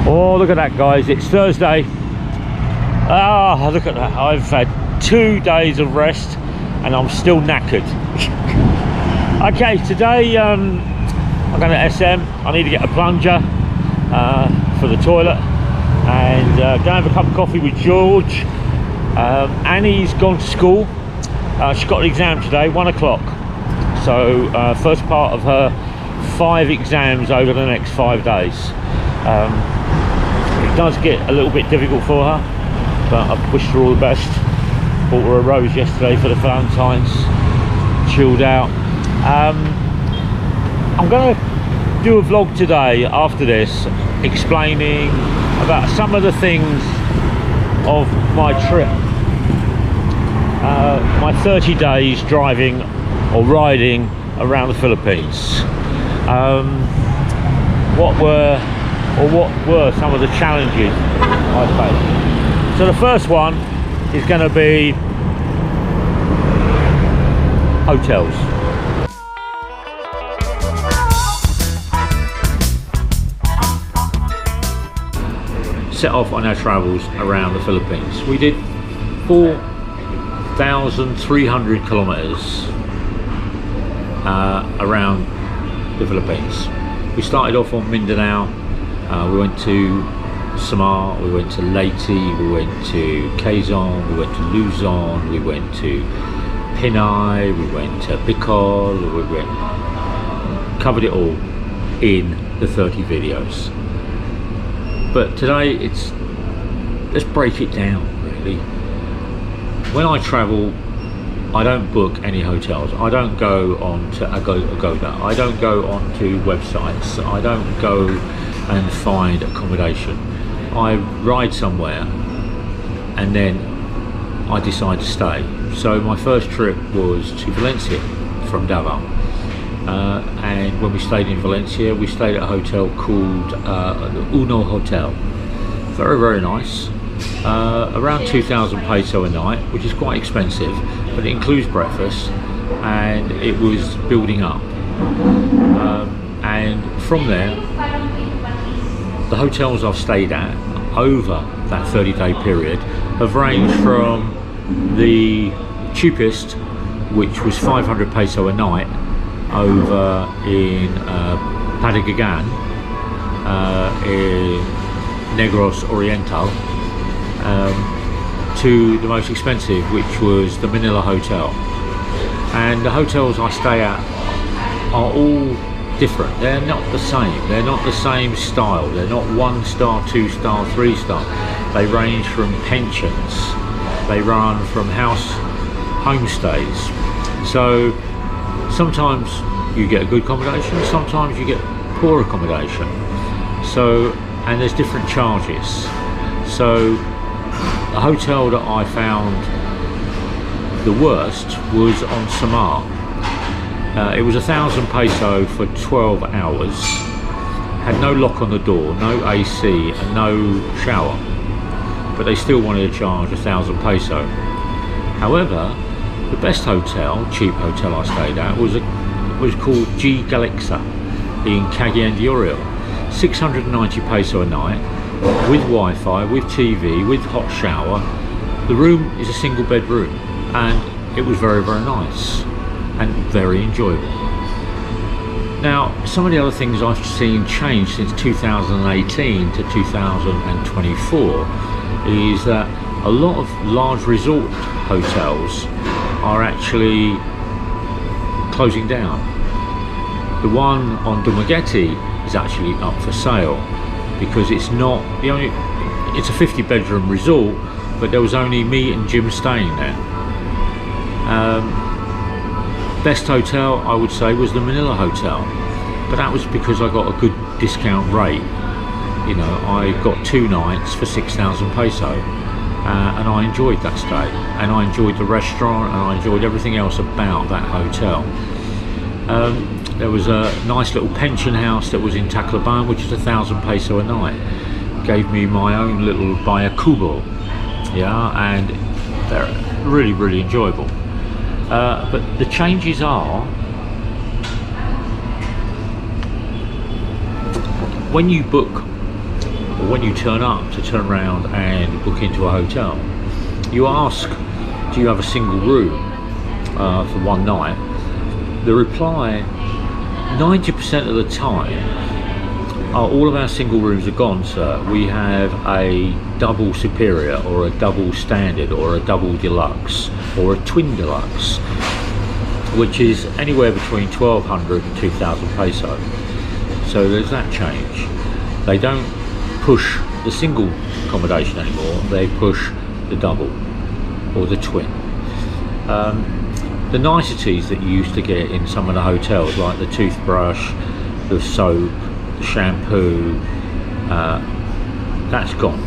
Oh, look at that, guys. It's Thursday. Ah, look at that. I've had 2 days of rest and I'm still knackered. Okay, today I'm going to SM. I need to get a plunger for the toilet and go have a cup of coffee with George. Annie's gone to school. She's got an exam today, 1 o'clock. So first part of her 5 exams over the next 5 days. It does get a little bit difficult for her, but I've wished her all the best. Bought her a rose yesterday for the Valentine's. Chilled out. I'm going to do a vlog today after this, explaining about some of the things of my trip. My 30 days driving or riding around the Philippines. What were some of the challenges I faced? So the first one is going to be hotels. Set off on our travels around the Philippines. We did 4,300 kilometers around the Philippines. We started off on Mindanao, we went to Samar, we went to Leyte, we went to Quezon, we went to Luzon, we went to Pinay, we went to Bicol, covered it all in the 30 videos. But today let's break it down really. When I travel, I don't book any hotels. I don't go on to Agoda. I don't go on to websites. I don't go and find accommodation. I ride somewhere and then I decide to stay. So my first trip was to Valencia from Davao. And when we stayed in Valencia, we stayed at a hotel called the Uno Hotel. Very, very nice. Around 2,000 peso a night, which is quite expensive, but it includes breakfast, and it was building up. And from there, the hotels I've stayed at over that 30-day period have ranged from the cheapest, which was 500 peso a night, over in Padagugan, in Negros Oriental, to the most expensive, which was the Manila Hotel. And the hotels I stay at are all different. They're not the same. They're not the same style. They're not 1 star, 2 star, 3 star. They range from pensions. They run from house homestays. So sometimes you get a good accommodation, sometimes you get poor accommodation. So, and there's different charges. So the hotel that I found the worst was on Samar. It was 1,000 peso for 12 hours. Had no lock on the door, no AC, and no shower. But they still wanted to charge 1,000 peso. However, the best hotel, cheap hotel I stayed at, was called G Galaxa in Cagayan de Oro. 690 peso a night, with Wi-Fi, with TV, with hot shower. The room is a single bed room, and it was very, very nice and very enjoyable. Now, some of the other things I've seen change since 2018 to 2024 is that a lot of large resort hotels are actually closing down. The one on Dumaguete is actually up for sale because it's not the only. It's a 50-bedroom resort, but there was only me and Jim staying there. Best hotel I would say was the Manila Hotel, but that was because I got a good discount rate. You know, I got 2 nights for 6,000 peso. And I enjoyed that stay, and I enjoyed the restaurant, and I enjoyed everything else about that hotel. There was a nice little pension house that was in Tacloban, which is 1,000 peso a night. Gave me my own little bayakubo, yeah, and they're really, really enjoyable. But the changes are, when you book or when you turn up to turn around and book into a hotel, you ask, do you have a single room for one night? The reply 90% of the time are, all of our single rooms are gone, sir. We have a double superior or a double standard or a double deluxe or a twin deluxe, which is anywhere between 1,200 and 2,000 peso. So there's that change. They don't push the single accommodation anymore, they push the double or the twin. The niceties that you used to get in some of the hotels, like the toothbrush, the soap, the shampoo, that's gone.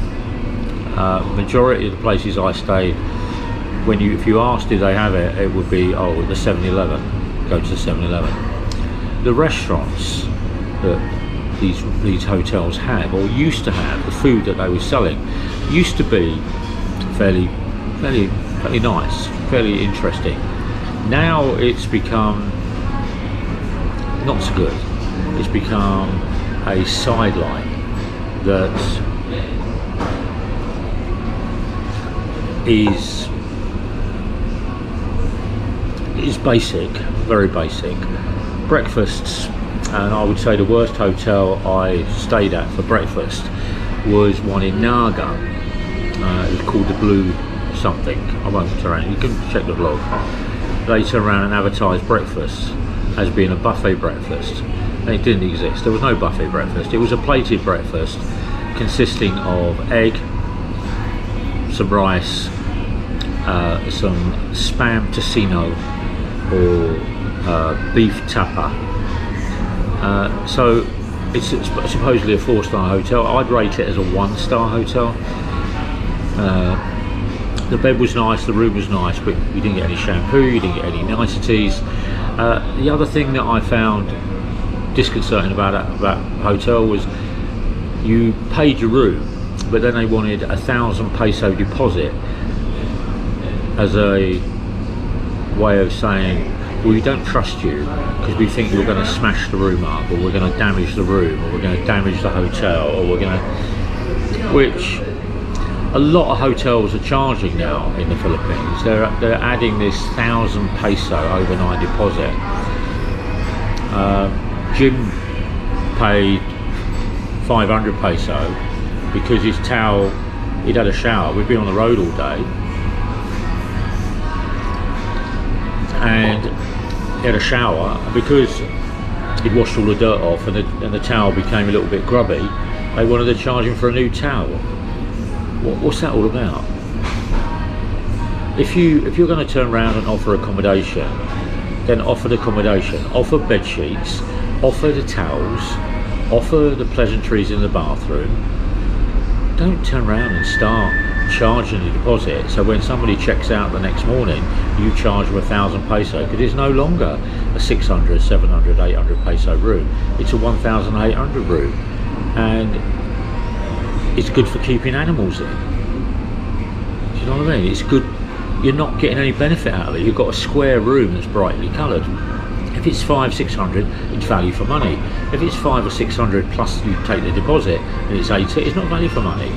Majority of the places I stayed, if you asked did they have it, it would be, oh, the 7-Eleven, go to the 7-Eleven. The restaurants that these hotels have, or used to have, the food that they were selling used to be fairly nice, fairly interesting. Now it's become not so good. It's become a sideline that is basic, very basic. Breakfasts, and I would say the worst hotel I stayed at for breakfast was one in Naga. It was called the Blue something. I won't turn around, you can check the vlog. They turned around and advertised breakfast as being a buffet breakfast, and it didn't exist. There was no buffet breakfast. It was a plated breakfast consisting of egg, some rice, some spam tocino or beef tapa. So it's supposedly a 4-star hotel. I'd rate it as a 1-star hotel. The bed was nice, the room was nice, but you didn't get any shampoo, you didn't get any niceties. The other thing that I found disconcerting about that hotel was you paid your room, but then they wanted 1,000 peso deposit as a way of saying, well, we don't trust you because we think you're going to smash the room up, or we're going to damage the room, or we're going to damage the hotel, or we're going to, which a lot of hotels are charging now in the Philippines. They're adding this 1,000 peso overnight deposit. Jim paid 500 peso because his towel, he'd had a shower, we'd been on the road all day, and he had a shower, and because he'd washed all the dirt off and the towel became a little bit grubby, they wanted to charge him for a new towel. What's that all about? If you're going to turn around and offer accommodation, then offer the accommodation, offer bed sheets, offer the towels, offer the pleasantries in the bathroom. Don't turn around and start charging the deposit, so when somebody checks out the next morning you charge them 1,000 peso, because it's no longer a 600, 700, 800 peso room, it's a 1,800 room, and it's good for keeping animals in. Do you know what I mean? It's good. You're not getting any benefit out of it. You've got a square room that's brightly coloured. If it's 500-600, it's value for money. If it's 500 or 600 plus you take the deposit and it's 80, it's not value for money.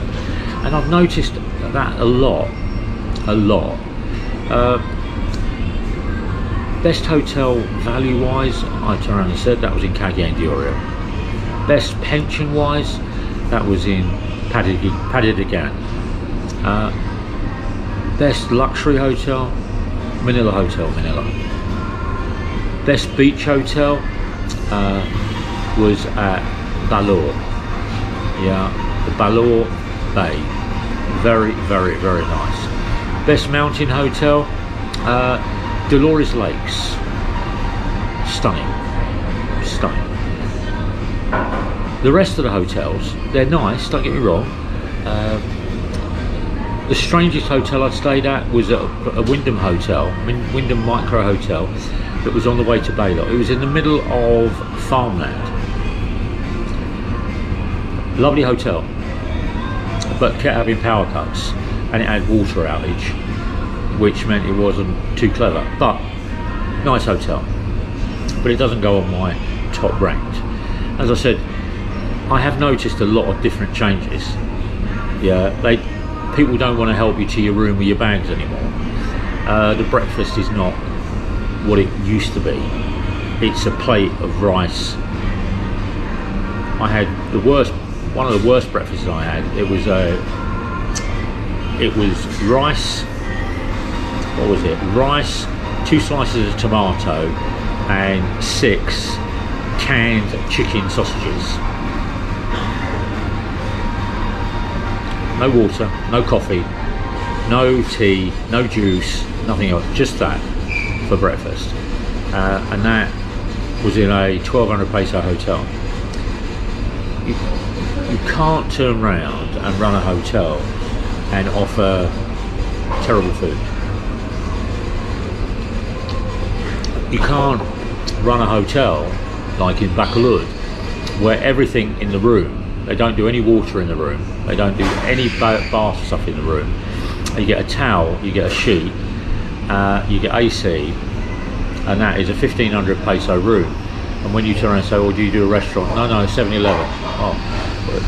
And I've noticed that a lot. Best hotel value-wise, I turned around and said that was in Cagayan de Oro. Best pension-wise, that was in Padidigan. Best luxury hotel, Manila Hotel, Manila. Best beach hotel was at Baler. Yeah, the Baler Bay. Very nice. Best mountain hotel, Dolores Lakes. Stunning. The rest of the hotels, they're nice, don't get me wrong. The strangest hotel I stayed at was at a Wyndham Hotel, Wyndham Micro Hotel, that was on the way to Baylor. It was in the middle of farmland. Lovely hotel, but kept having power cuts, and it had water outage, which meant it wasn't too clever. But nice hotel, but it doesn't go on my top ranked. As I said, I have noticed a lot of different changes. Yeah, people don't want to help you to your room with your bags anymore. The breakfast is not what it used to be. It's a plate of rice. I had one of the worst breakfasts I had. It was rice. What was it? Rice, 2 slices of tomato, and 6 canned chicken sausages. No water, no coffee, no tea, no juice, nothing else, just that for breakfast. And that was in a 1,200 peso hotel. You can't turn around and run a hotel and offer terrible food. You can't run a hotel like in Bacolod, where everything in the room, they don't do any water in the room, they don't do any bath stuff in the room. You get a towel, you get a sheet, you get AC, and that is a 1,500 peso room. And when you turn around and say, well, do you do a restaurant? No, 7-Eleven. Oh,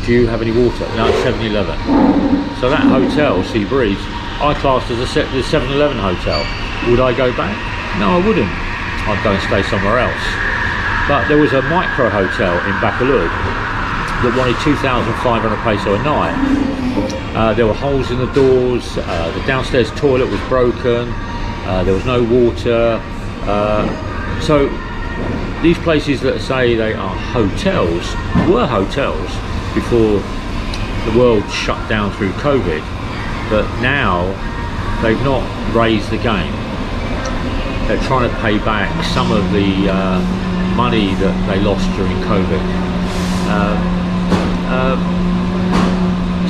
do you have any water? No, 7-Eleven. So that hotel, Sea Breeze, I classed as a 7-Eleven hotel. Would I go back? No, I wouldn't. I'd go and stay somewhere else. But there was a micro hotel in Bacolod that wanted 2,500 peso a night. There were holes in the doors, the downstairs toilet was broken, there was no water. So these places that say they are hotels were hotels before the world shut down through COVID, but now they've not raised the game. They're trying to pay back some of the money that they lost during COVID.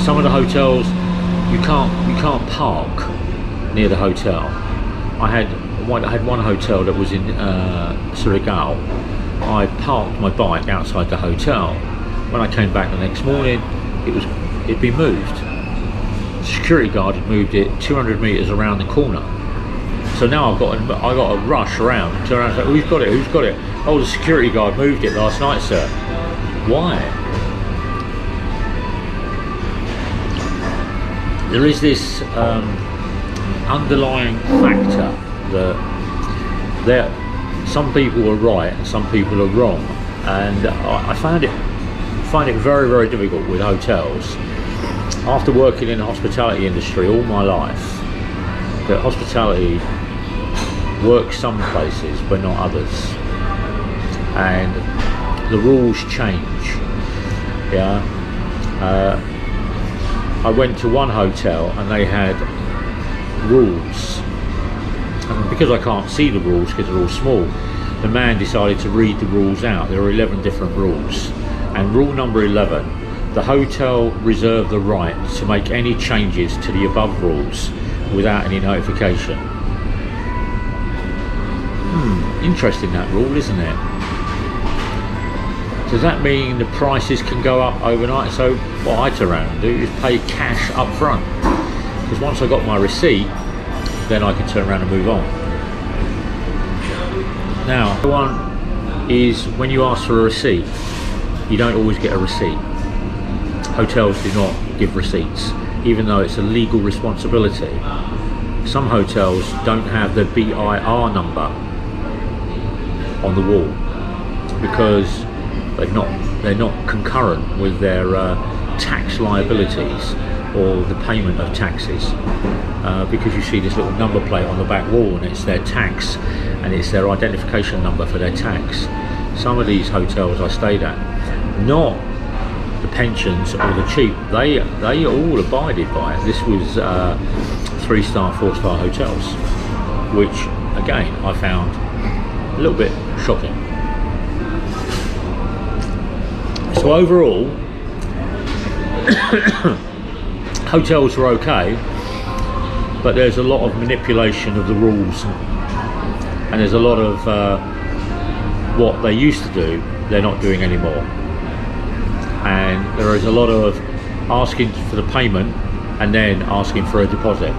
Some of the hotels you can't park near the hotel. I had one hotel that was in Surigao. I parked my bike outside the hotel. When I came back the next morning, it'd been moved. The security guard had moved it 200 meters around the corner. So now I got to rush around and turn around and say, who's got it? Oh, the security guard moved it last night, sir. Why? There is this underlying factor that some people are right and some people are wrong, and I find it very, very difficult with hotels. After working in the hospitality industry all my life, that hospitality works some places but not others, and the rules change. Yeah. I went to one hotel and they had rules, and because I can't see the rules because they're all small, the man decided to read the rules out. There are 11 different rules, and rule number 11: the hotel reserved the right to make any changes to the above rules without any notification. Interesting, that rule, isn't it? Does that mean the prices can go up overnight? So what I turn around and do is pay cash up front, because once I got my receipt, then I can turn around and move on. Now, the one is when you ask for a receipt, you don't always get a receipt. Hotels do not give receipts, even though it's a legal responsibility. Some hotels don't have the BIR number on the wall because they're not concurrent with their tax liabilities or the payment of taxes, because you see this little number plate on the back wall and it's their tax and it's their identification number for their tax. Some of these hotels I stayed at, not the pensions or the cheap, they all abided by it. This was 3-star, 4-star hotels, which again I found a little bit shocking. So overall, hotels are okay, but there's a lot of manipulation of the rules, and there's a lot of what they used to do they're not doing anymore, and there is a lot of asking for the payment and then asking for a deposit,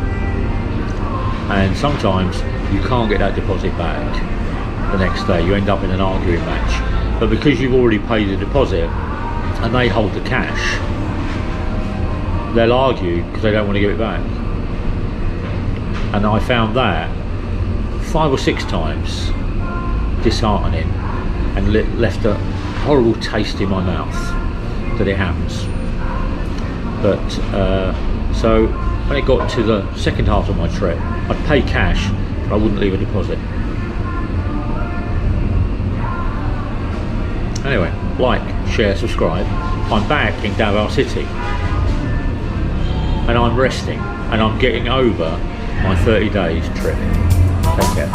and sometimes you can't get that deposit back the next day. You end up in an arguing match, but because you've already paid the deposit, and they hold the cash, they'll argue because they don't want to give it back. And I found that 5 or 6 times disheartening, and left a horrible taste in my mouth that it happens. But so when it got to the second half of my trip, I'd pay cash, but I wouldn't leave a deposit. Anyway, like, share, subscribe. I'm back in Davao City, and I'm resting, and I'm getting over my 30 days trip. Take care.